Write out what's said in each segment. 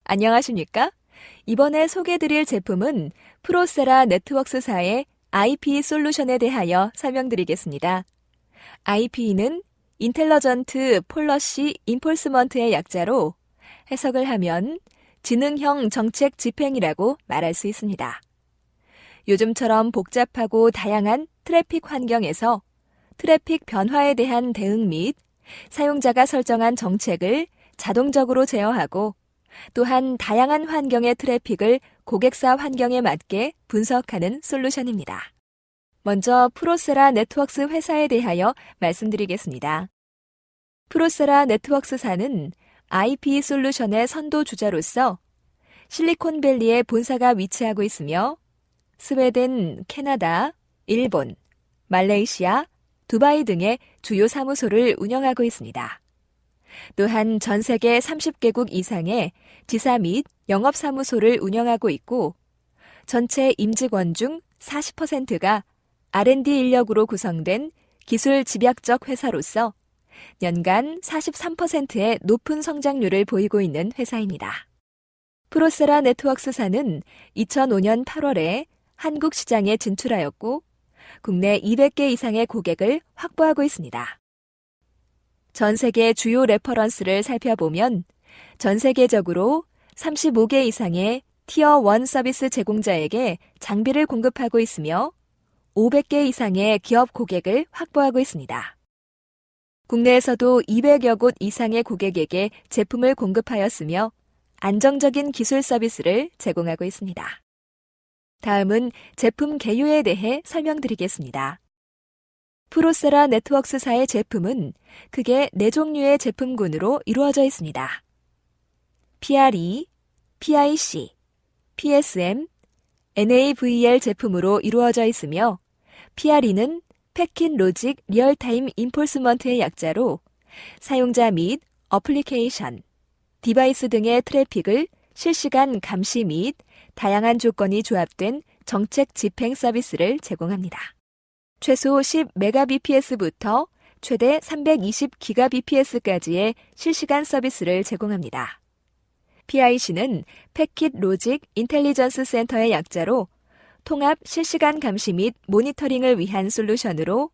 안녕하십니까? 이번에 소개해드릴 제품은 프로세라 네트워크스사의 IP 솔루션에 대하여 설명드리겠습니다. IP는 인텔러전트 폴러시 인폴스먼트의 약자로 해석을 하면 지능형 정책 집행이라고 말할 수 있습니다. 요즘처럼 복잡하고 다양한 트래픽 환경에서 트래픽 변화에 대한 대응 및 사용자가 설정한 정책을 자동적으로 제어하고 또한 다양한 환경의 트래픽을 고객사 환경에 맞게 분석하는 솔루션입니다. 먼저 프로세라 네트워크스 회사에 대하여 말씀드리겠습니다. 프로세라 네트워크스사는 IP 솔루션의 선도주자로서 실리콘밸리에 본사가 위치하고 있으며 스웨덴, 캐나다, 일본, 말레이시아, 두바이 등의 주요 사무소를 운영하고 있습니다. 또한 전 세계 30개국 이상의 지사 및 영업사무소를 운영하고 있고 전체 임직원 중 40%가 R&D 인력으로 구성된 기술 집약적 회사로서 연간 43%의 높은 성장률을 보이고 있는 회사입니다. 프로세라 네트워크스사는 2005년 8월에 한국 시장에 진출하였고 국내 200개 이상의 고객을 확보하고 있습니다. 전 세계 주요 레퍼런스를 살펴보면 전 세계적으로 35개 이상의 티어 1 서비스 제공자에게 장비를 공급하고 있으며 500개 이상의 기업 고객을 확보하고 있습니다. 국내에서도 200여 곳 이상의 고객에게 제품을 공급하였으며 안정적인 기술 서비스를 제공하고 있습니다. 다음은 제품 개요에 대해 설명드리겠습니다. 프로세라 네트워크스사의 제품은 크게 4종류의 제품군으로 이루어져 있습니다. PRE, PIC, PSM, NAVL 제품으로 이루어져 있으며 PRE는 패킷 로직 리얼타임 인폴스먼트의 약자로 사용자 및 어플리케이션, 디바이스 등의 트래픽을 실시간 감시 및 다양한 조건이 조합된 정책 집행 서비스를 제공합니다. 최소 10Mbps부터 최대 320GBps까지의 실시간 서비스를 제공합니다. PIC는 패킷 로직 인텔리전스 센터의 약자로 통합 실시간 감시 및 모니터링을 위한 솔루션으로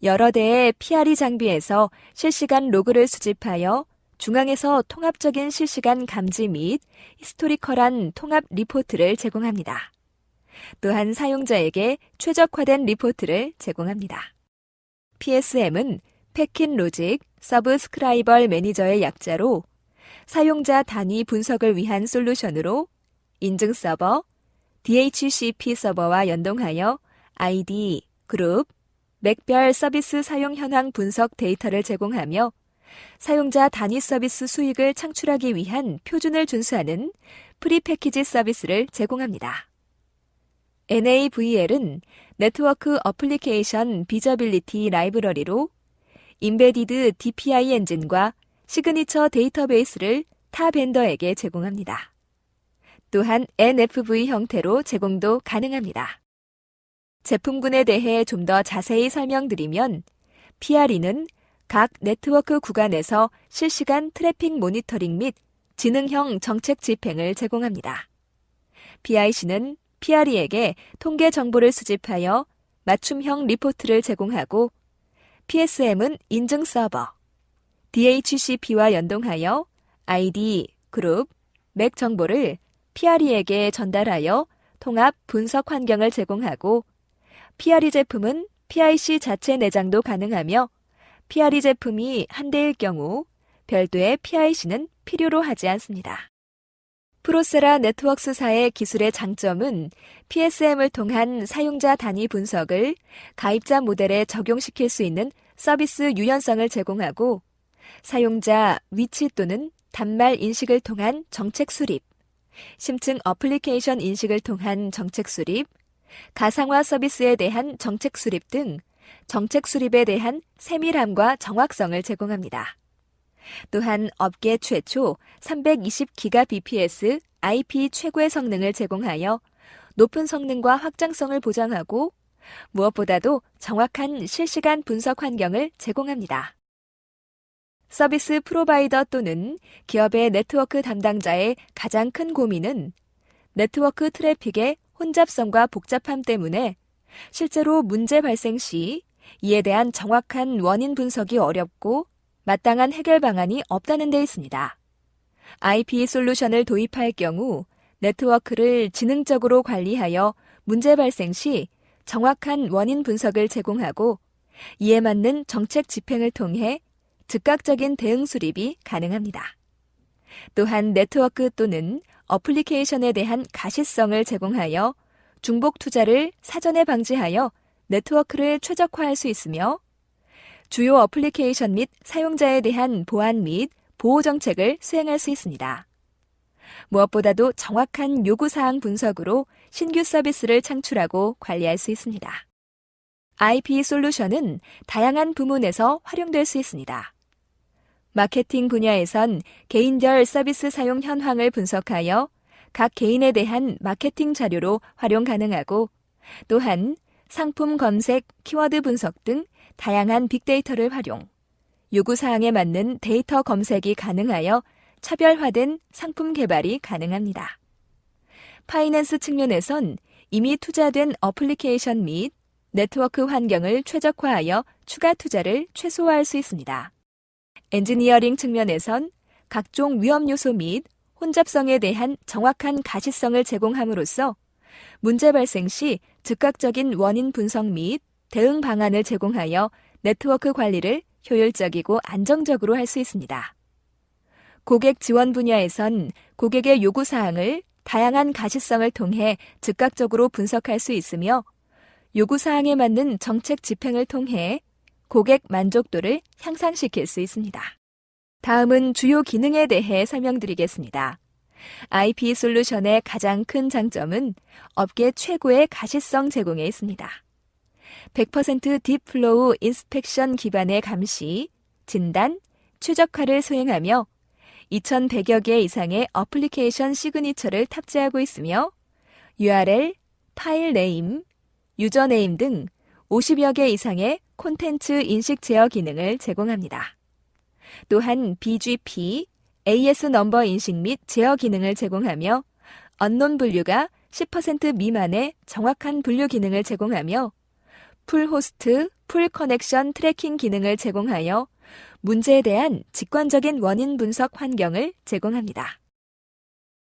여러 대의 PRE 장비에서 실시간 로그를 수집하여 중앙에서 통합적인 실시간 감지 및 히스토리컬한 통합 리포트를 제공합니다. 또한 사용자에게 최적화된 리포트를 제공합니다. PSM은 패킷 로직 서브스크라이벌 매니저의 약자로 사용자 단위 분석을 위한 솔루션으로 인증 서버, DHCP 서버와 연동하여 ID, 그룹, 맥별 서비스 사용 현황 분석 데이터를 제공하며 사용자 단위 서비스 수익을 창출하기 위한 표준을 준수하는 프리패키지 서비스를 제공합니다. NAVL은 네트워크 어플리케이션 비저빌리티 라이브러리로 임베디드 DPI 엔진과 시그니처 데이터베이스를 타 벤더에게 제공합니다. 또한 NFV 형태로 제공도 가능합니다. 제품군에 대해 좀 더 자세히 설명드리면 PRE는 각 네트워크 구간에서 실시간 트래픽 모니터링 및 지능형 정책 집행을 제공합니다. PIC는 PRE에게 통계 정보를 수집하여 맞춤형 리포트를 제공하고 PSM은 인증 서버, DHCP와 연동하여 ID, 그룹, 맥 정보를 PRE에게 전달하여 통합 분석 환경을 제공하고 PRE 제품은 PIC 자체 내장도 가능하며 PRE 제품이 한 대일 경우 별도의 PIC는 필요로 하지 않습니다. 프로세라 네트워크스사의 기술의 장점은 PSM을 통한 사용자 단위 분석을 가입자 모델에 적용시킬 수 있는 서비스 유연성을 제공하고 사용자 위치 또는 단말 인식을 통한 정책 수립, 심층 어플리케이션 인식을 통한 정책 수립, 가상화 서비스에 대한 정책 수립 등 정책 수립에 대한 세밀함과 정확성을 제공합니다. 또한 업계 최초 320GBps IP 최고의 성능을 제공하여 높은 성능과 확장성을 보장하고 무엇보다도 정확한 실시간 분석 환경을 제공합니다. 서비스 프로바이더 또는 기업의 네트워크 담당자의 가장 큰 고민은 네트워크 트래픽의 혼잡성과 복잡함 때문에 실제로 문제 발생 시 이에 대한 정확한 원인 분석이 어렵고 마땅한 해결 방안이 없다는 데 있습니다. IP 솔루션을 도입할 경우 네트워크를 지능적으로 관리하여 문제 발생 시 정확한 원인 분석을 제공하고 이에 맞는 정책 집행을 통해 즉각적인 대응 수립이 가능합니다. 또한 네트워크 또는 어플리케이션에 대한 가시성을 제공하여 중복 투자를 사전에 방지하여 네트워크를 최적화할 수 있으며 주요 어플리케이션 및 사용자에 대한 보안 및 보호 정책을 수행할 수 있습니다. 무엇보다도 정확한 요구사항 분석으로 신규 서비스를 창출하고 관리할 수 있습니다. IP 솔루션은 다양한 부문에서 활용될 수 있습니다. 마케팅 분야에선 개인별 서비스 사용 현황을 분석하여 각 개인에 대한 마케팅 자료로 활용 가능하고 또한 상품 검색, 키워드 분석 등 다양한 빅데이터를 활용, 요구사항에 맞는 데이터 검색이 가능하여 차별화된 상품 개발이 가능합니다. 파이낸스 측면에선 이미 투자된 어플리케이션 및 네트워크 환경을 최적화하여 추가 투자를 최소화할 수 있습니다. 엔지니어링 측면에선 각종 위험 요소 및 혼잡성에 대한 정확한 가시성을 제공함으로써 문제 발생 시 즉각적인 원인 분석 및 대응 방안을 제공하여 네트워크 관리를 효율적이고 안정적으로 할 수 있습니다. 고객 지원 분야에선 고객의 요구사항을 다양한 가시성을 통해 즉각적으로 분석할 수 있으며 요구사항에 맞는 정책 집행을 통해 고객 만족도를 향상시킬 수 있습니다. 다음은 주요 기능에 대해 설명드리겠습니다. IP 솔루션의 가장 큰 장점은 업계 최고의 가시성 제공에 있습니다. 100% 딥플로우 인스펙션 기반의 감시, 진단, 최적화를 수행하며 2100여 개 이상의 어플리케이션 시그니처를 탑재하고 있으며 URL, 파일 네임, 유저 네임 등 50여 개 이상의 콘텐츠 인식 제어 기능을 제공합니다. 또한 BGP, AS 넘버 인식 및 제어 기능을 제공하며 언론 분류가 10% 미만의 정확한 분류 기능을 제공하며 풀 호스트, 풀 커넥션 트래킹 기능을 제공하여 문제에 대한 직관적인 원인 분석 환경을 제공합니다.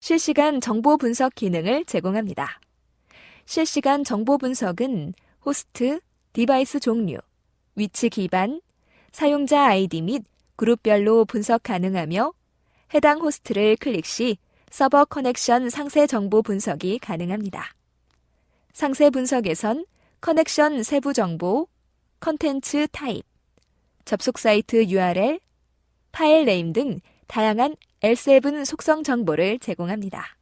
실시간 정보 분석 기능을 제공합니다. 실시간 정보 분석은 호스트, 디바이스 종류, 위치 기반, 사용자 아이디 및 그룹별로 분석 가능하며 해당 호스트를 클릭 시 서버 커넥션 상세 정보 분석이 가능합니다. 상세 분석에선 커넥션 세부 정보, 컨텐츠 타입, 접속 사이트 URL, 파일 네임 등 다양한 L7 속성 정보를 제공합니다.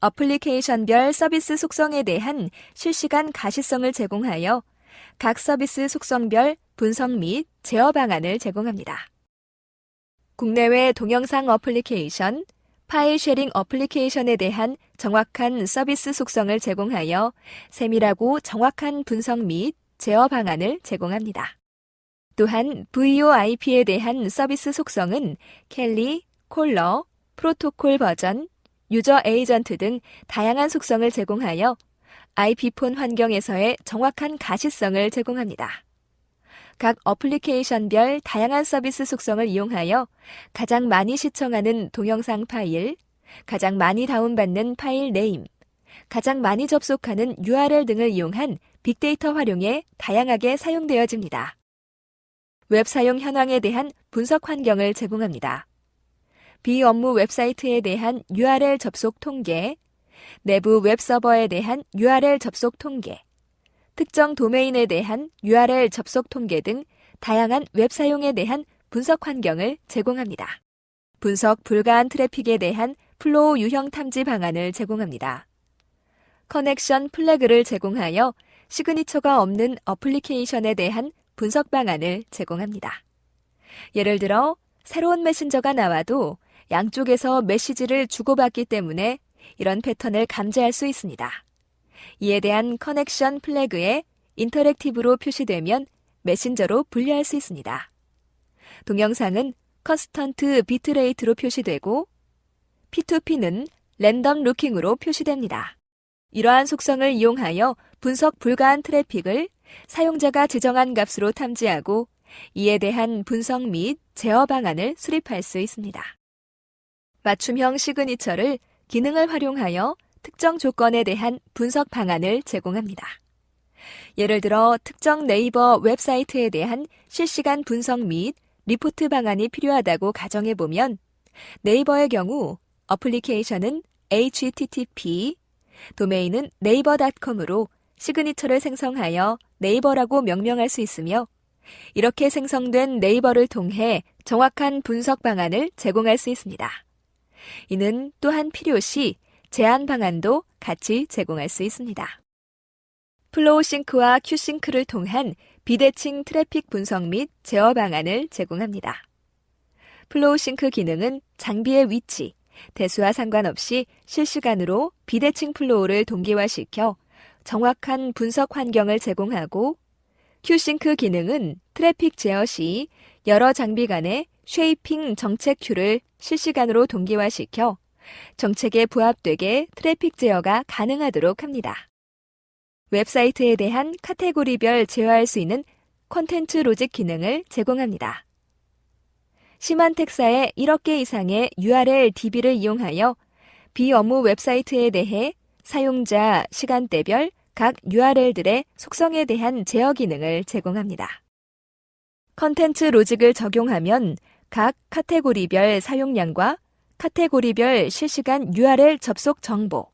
어플리케이션별 서비스 속성에 대한 실시간 가시성을 제공하여 각 서비스 속성별 분석 및 제어 방안을 제공합니다. 국내외 동영상 어플리케이션, 파일 쉐링 어플리케이션에 대한 정확한 서비스 속성을 제공하여 세밀하고 정확한 분석 및 제어 방안을 제공합니다. 또한 VoIP에 대한 서비스 속성은 켈리, 콜러, 프로토콜 버전, 유저 에이전트 등 다양한 속성을 제공하여 IP폰 환경에서의 정확한 가시성을 제공합니다. 각 어플리케이션별 다양한 서비스 속성을 이용하여 가장 많이 시청하는 동영상 파일, 가장 많이 다운받는 파일 네임, 가장 많이 접속하는 URL 등을 이용한 빅데이터 활용에 다양하게 사용되어집니다. 웹 사용 현황에 대한 분석 환경을 제공합니다. 비업무 웹사이트에 대한 URL 접속 통계, 내부 웹 서버에 대한 URL 접속 통계, 특정 도메인에 대한 URL 접속 통계 등 다양한 웹 사용에 대한 분석 환경을 제공합니다. 분석 불가한 트래픽에 대한 플로우 유형 탐지 방안을 제공합니다. 커넥션 플래그를 제공하여 시그니처가 없는 어플리케이션에 대한 분석 방안을 제공합니다. 예를 들어 새로운 메신저가 나와도 양쪽에서 메시지를 주고받기 때문에 이런 패턴을 감지할 수 있습니다. 이에 대한 커넥션 플래그에 인터랙티브로 표시되면 메신저로 분류할 수 있습니다. 동영상은 컨스턴트 비트레이트로 표시되고 P2P는 랜덤 루킹으로 표시됩니다. 이러한 속성을 이용하여 분석 불가한 트래픽을 사용자가 지정한 값으로 탐지하고 이에 대한 분석 및 제어 방안을 수립할 수 있습니다. 맞춤형 시그니처를 기능을 활용하여 특정 조건에 대한 분석 방안을 제공합니다. 예를 들어 특정 네이버 웹사이트에 대한 실시간 분석 및 리포트 방안이 필요하다고 가정해보면 네이버의 경우 어플리케이션은 http, 도메인은 naver.com으로 시그니처를 생성하여 네이버라고 명명할 수 있으며 이렇게 생성된 네이버를 통해 정확한 분석 방안을 제공할 수 있습니다. 이는 또한 필요시 제한 방안도 같이 제공할 수 있습니다. 플로우싱크와 큐싱크를 통한 비대칭 트래픽 분석 및 제어 방안을 제공합니다. 플로우싱크 기능은 장비의 위치, 대수와 상관없이 실시간으로 비대칭 플로우를 동기화시켜 정확한 분석 환경을 제공하고 큐싱크 기능은 트래픽 제어 시 여러 장비 간의 쉐이핑 정책 큐를 실시간으로 동기화시켜 정책에 부합되게 트래픽 제어가 가능하도록 합니다. 웹사이트에 대한 카테고리별 제어할 수 있는 콘텐츠 로직 기능을 제공합니다. 시만텍사의 1억 개 이상의 URL DB를 이용하여 비업무 웹사이트에 대해 사용자 시간대별 각 URL들의 속성에 대한 제어 기능을 제공합니다. 콘텐츠 로직을 적용하면 각 카테고리별 사용량과 카테고리별 실시간 URL 접속 정보,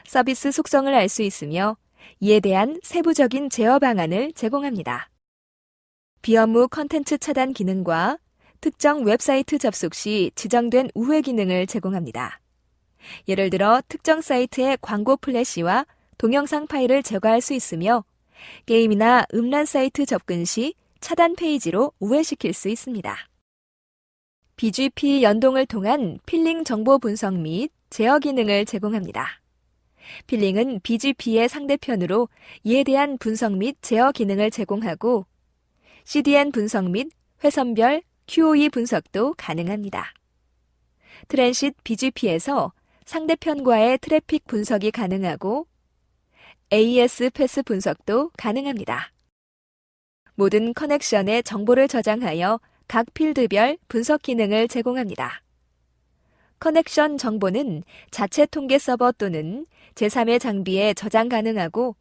서비스 속성을 알 수 있으며 이에 대한 세부적인 제어 방안을 제공합니다. 비업무 콘텐츠 차단 기능과 특정 웹사이트 접속 시 지정된 우회 기능을 제공합니다. 예를 들어 특정 사이트의 광고 플래시와 동영상 파일을 제거할 수 있으며 게임이나 음란 사이트 접근 시 차단 페이지로 우회시킬 수 있습니다. BGP 연동을 통한 필링 정보 분석 및 제어 기능을 제공합니다. 필링은 BGP의 상대편으로 이에 대한 분석 및 제어 기능을 제공하고 CDN 분석 및 회선별 QoE 분석도 가능합니다. 트랜싯 BGP에서 상대편과의 트래픽 분석이 가능하고 AES 패스 분석도 가능합니다. 모든 커넥션에 정보를 저장하여 각 필드별 분석 기능을 제공합니다. 커넥션 정보는 자체 통계 서버 또는 제3의 장비에 저장 가능하고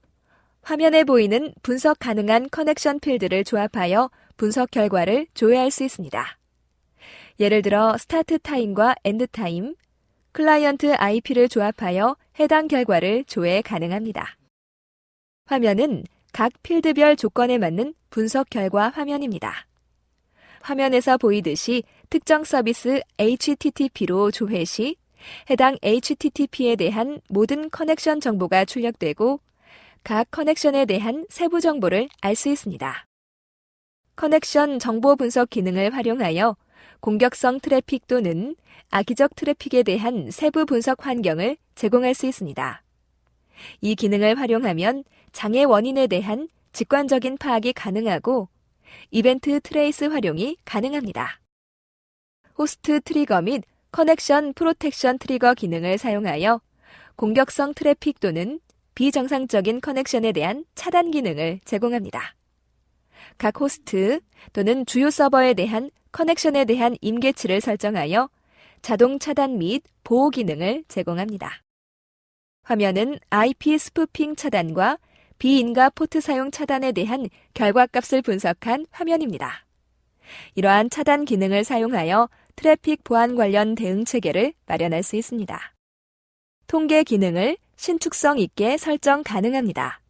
화면에 보이는 분석 가능한 커넥션 필드를 조합하여 분석 결과를 조회할 수 있습니다. 예를 들어 스타트 타임과 엔드 타임, 클라이언트 IP를 조합하여 해당 결과를 조회 가능합니다. 화면은 각 필드별 조건에 맞는 분석 결과 화면입니다. 화면에서 보이듯이 특정 서비스 HTTP로 조회 시 해당 HTTP에 대한 모든 커넥션 정보가 출력되고 각 커넥션에 대한 세부 정보를 알 수 있습니다. 커넥션 정보 분석 기능을 활용하여 공격성 트래픽 또는 악의적 트래픽에 대한 세부 분석 환경을 제공할 수 있습니다. 이 기능을 활용하면 장애 원인에 대한 직관적인 파악이 가능하고 이벤트 트레이스 활용이 가능합니다. 호스트 트리거 및 커넥션 프로텍션 트리거 기능을 사용하여 공격성 트래픽 또는 비정상적인 커넥션에 대한 차단 기능을 제공합니다. 각 호스트 또는 주요 서버에 대한 커넥션에 대한 임계치를 설정하여 자동 차단 및 보호 기능을 제공합니다. 화면은 IP 스푸핑 차단과 비인가 포트 사용 차단에 대한 결과값을 분석한 화면입니다. 이러한 차단 기능을 사용하여 트래픽 보안 관련 대응 체계를 마련할 수 있습니다. 통계 기능을 신축성 있게 설정 가능합니다.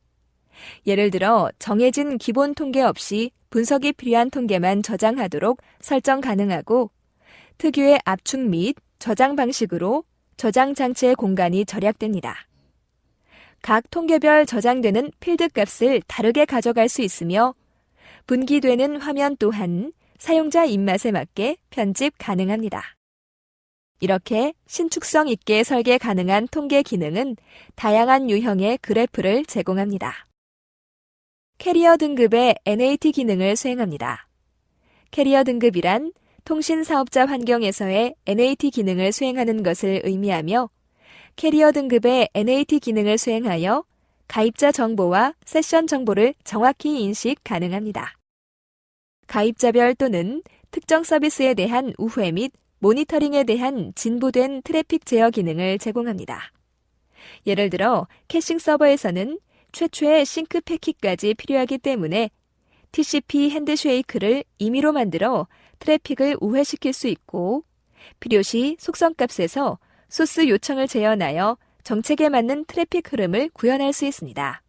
예를 들어 정해진 기본 통계 없이 분석이 필요한 통계만 저장하도록 설정 가능하고 특유의 압축 및 저장 방식으로 저장 장치의 공간이 절약됩니다. 각 통계별 저장되는 필드 값을 다르게 가져갈 수 있으며 분기되는 화면 또한 사용자 입맛에 맞게 편집 가능합니다. 이렇게 신축성 있게 설계 가능한 통계 기능은 다양한 유형의 그래프를 제공합니다. 캐리어 등급의 NAT 기능을 수행합니다. 캐리어 등급이란 통신사업자 환경에서의 NAT 기능을 수행하는 것을 의미하며 캐리어 등급의 NAT 기능을 수행하여 가입자 정보와 세션 정보를 정확히 인식 가능합니다. 가입자별 또는 특정 서비스에 대한 우회 및 모니터링에 대한 진보된 트래픽 제어 기능을 제공합니다. 예를 들어 캐싱 서버에서는 최초의 싱크 패킷까지 필요하기 때문에 TCP 핸드쉐이크를 임의로 만들어 트래픽을 우회시킬 수 있고 필요시 속성값에서 소스 요청을 재현하여 정책에 맞는 트래픽 흐름을 구현할 수 있습니다.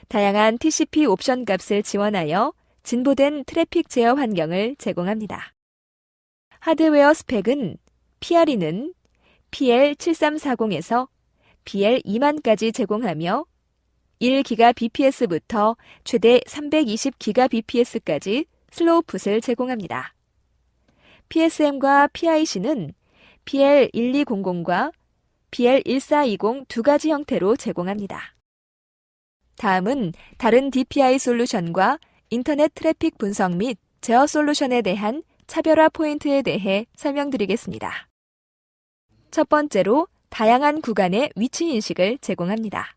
다양한 TCP 옵션 값을 지원하여 진보된 트래픽 제어 환경을 제공합니다. 하드웨어 스펙은 PRE는 PL7340에서 PL2만까지 제공하며 1GBps부터 최대 320GBps까지 슬로우풋을 제공합니다. PSM과 PIC는 PL1200과 PL1420 두 가지 형태로 제공합니다. 다음은 다른 DPI 솔루션과 인터넷 트래픽 분석 및 제어 솔루션에 대한 차별화 포인트에 대해 설명드리겠습니다. 첫 번째로 다양한 구간의 위치 인식을 제공합니다.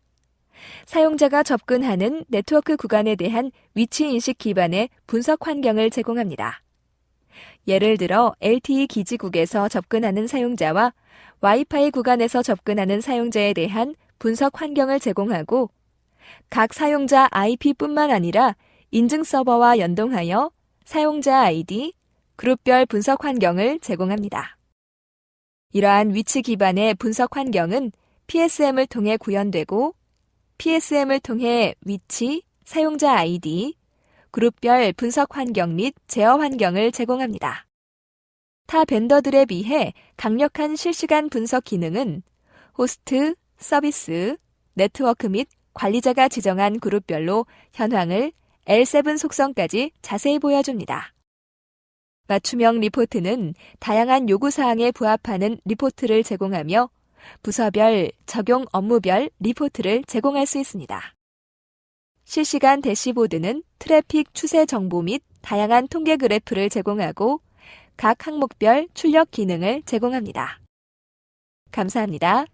사용자가 접근하는 네트워크 구간에 대한 위치 인식 기반의 분석 환경을 제공합니다. 예를 들어 LTE 기지국에서 접근하는 사용자와 와이파이 구간에서 접근하는 사용자에 대한 분석 환경을 제공하고 각 사용자 IP뿐만 아니라 인증 서버와 연동하여 사용자 아이디, 그룹별 분석 환경을 제공합니다. 이러한 위치 기반의 분석 환경은 PSM을 통해 구현되고 PSM을 통해 위치, 사용자 아이디, 그룹별 분석 환경 및 제어 환경을 제공합니다. 타 벤더들에 비해 강력한 실시간 분석 기능은 호스트, 서비스, 네트워크 및 관리자가 지정한 그룹별로 현황을 L7 속성까지 자세히 보여줍니다. 맞춤형 리포트는 다양한 요구사항에 부합하는 리포트를 제공하며 부서별, 적용 업무별 리포트를 제공할 수 있습니다. 실시간 대시보드는 트래픽 추세 정보 및 다양한 통계 그래프를 제공하고 각 항목별 출력 기능을 제공합니다. 감사합니다.